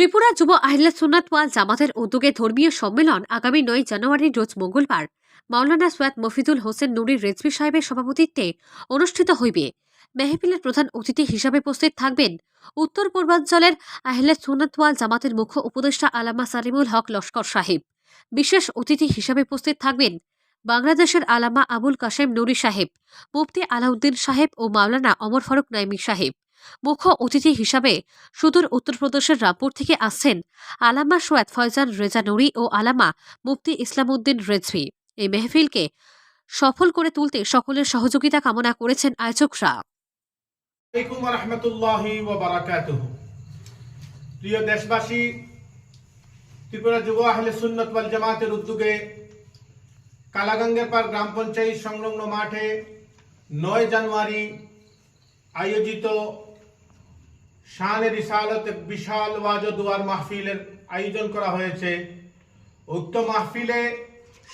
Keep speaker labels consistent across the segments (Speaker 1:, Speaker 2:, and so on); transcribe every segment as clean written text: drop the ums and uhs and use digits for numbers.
Speaker 1: ত্রিপুরা যুব আহলে সুন্নাত ওয়াল জামাতের উদ্যোগে ধর্মীয় সম্মেলন আগামী 9 জানুয়ারি রোজ মঙ্গলবার মাওলানা সৈয়দ মফিদুল হোসেন নুরী রেজভী সাহেবের সভাপতিত্বে অনুষ্ঠিত হইবে। মেহফিলের প্রধান অতিথি হিসাবে উপস্থিত থাকবেন উত্তর পূর্বাঞ্চলের আহলে সুন্নাত ওয়াল জামাতের মুখ্য উপদেষ্টা আল্লামা সালিমুল হক লস্কর সাহেব। বিশেষ অতিথি হিসাবে উপস্থিত থাকবেন বাংলাদেশের আল্লামা আবুল কাশেম নুরী সাহেব, মুফতি আলাউদ্দিন সাহেব ও মাওলানা ওমর ফারুক নাইমি সাহেব। মুখ্য অতিথি হিসাবে সুদূর উত্তরপ্রদেশের রামপুর থেকে আসছেন আল্লামা সৈয়দ ফয়জান রেজা নুরী ও আল্লামা মুফতি ইসলামউদ্দিন রেজভী। এই মেহফিলকে সফল করে তুলতে সকলের সহযোগিতা কামনা করেছেন আয়োজকরা।
Speaker 2: আসসালামু আলাইকুম ওয়া রাহমাতুল্লাহি ওয়া বারাকাতুহু। প্রিয় দেশবাসী, ত্রিপুরা যুব আহলে সুন্নাত ওয়াল জামাতের উদ্যোগে কালাগঙ্গের পার গ্রাম পঞ্চায়েত সংলগ্ন মাঠে 9 জানুয়ারি আয়োজিত শানে রিসালত বিশাল ওয়াজ ও দুয়ার মাহফিলের আয়োজন করা হয়েছে। উক্ত মাহফিলে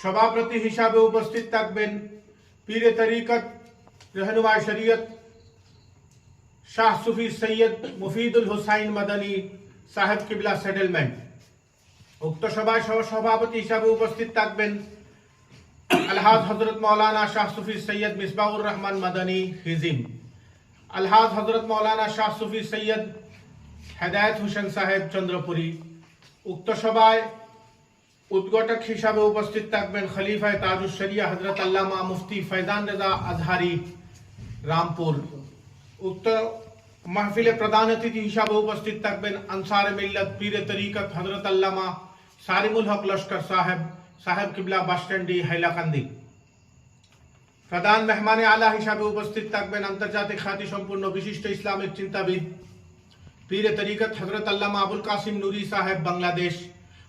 Speaker 2: সভাপতি হিসাবে উপস্থিত থাকবেন পীরে তরিকত रहनुमाए शरीयत शाह सूफी सैयद मुफीदुल हुसैन मदनी साहेब किबला सेटलमेंट। उक्त सभाয় সভাপতি হিসাবে উপস্থিত থাকবেন আলহাজ হযরত মাওলানা শাহ সুফি সৈয়দ মিসবাহুর রহমান মদনী হিজিম, আলহাজ হযরত মাওলানা শাহ সুফি সৈয়দ হেদায়েত হোসেন সাহেব চন্দ্রপুরী। উক্ত সভায় উদ্ঘাটক হিসাবে উপস্থিত থাকবেন খলিফায়ে তাজুশ শরিয়া হযরত আল্লামা মুফতি ফৈজান রেজা আজহারি রামপুর। উক্ত মাহফিলে প্রধান অতিথি হিসাবে উপস্থিত থাকবেন আনসার মিল্লাত পীরে তরিকত হযরত আল্লামা সালিমুল হক লস্কর সাহেব কিবলা বাসস্ট্যান্ডি হাইলাকান্দি। প্রধান মেহমানে আলা হিসাবে উপস্থিত থাকবেন আন্তর্জাতিক খ্যাতি সম্পূর্ণ বিশিষ্ট ইসলামিক চিন্তাবিদ পীরে তরিকত হযরত আল্লামা আবুল কাসিম নুরী সাহেব বাংলাদেশ।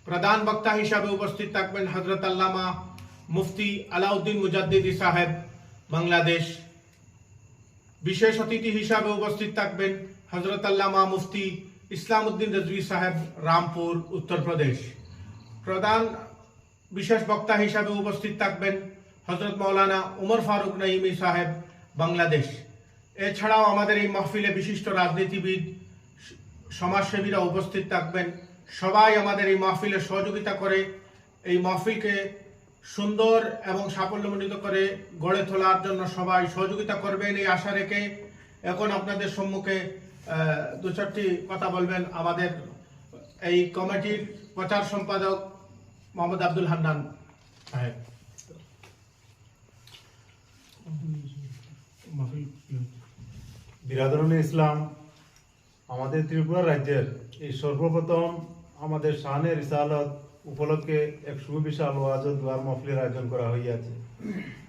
Speaker 2: প্রধান বক্তা হিসাবে উপস্থিত থাকবেন হযরত আল্লামা মুফতি আলাউদ্দিন মুজাদ্দিদি সাহেব বাংলাদেশ। বিশেষ অতিথি হিসাবে উপস্থিত থাকবেন হযরত আল্লামা মুফতি ইসলামউদ্দিন রেজভী সাহেব রামপুর উত্তরপ্রদেশ। প্রধান বিশেষ বক্তা হিসাবে উপস্থিত থাকবেন হযরত মাওলানা ওমর ফারুক নাইমি সাহেব বাংলাদেশ। এছাড়াও আমাদের এই মাহফিলে বিশিষ্ট রাজনীতিবিদ সমাজসেবীরা উপস্থিত থাকবেন। সবাই আমাদের এই মাহফিলে সহযোগিতা করে এই মাহফিলকে সুন্দর এবং সাফল্যমণ্ডিত করে গড়ে তোলার জন্য সবাই সহযোগিতা করবেন এই আশা রেখে এখন আপনাদের সম্মুখে দু চারটি কথা বলবেন আমাদের এই কমিটির প্রচার সম্পাদক মোহাম্মদ আব্দুল হান্নান সাহেব।
Speaker 3: বিরাদরুল ইসলাম, আমাদের ত্রিপুরা রাজ্যের এই সর্বপ্রথম আমাদের শানে রিসালত উপলক্ষে এক সুবিশাল ওয়াজ ও দুয়ার মাহফিলের আয়োজন করা হইয়াছে।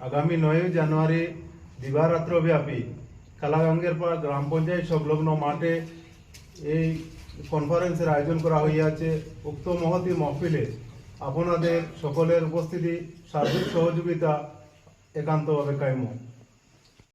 Speaker 3: আগামী 9 জানুয়ারি দিবারাত্র ব্যাপী কালাগঙ্গের পর গ্রাম পঞ্চায়েত সংলগ্ন মাঠে এই কনফারেন্সের আয়োজন করা হইয়াছে। উক্ত মহতী মাহফিলে আপনাদের সকলের উপস্থিতি সার্বিক সহযোগিতা একান্তভাবে কাম্য।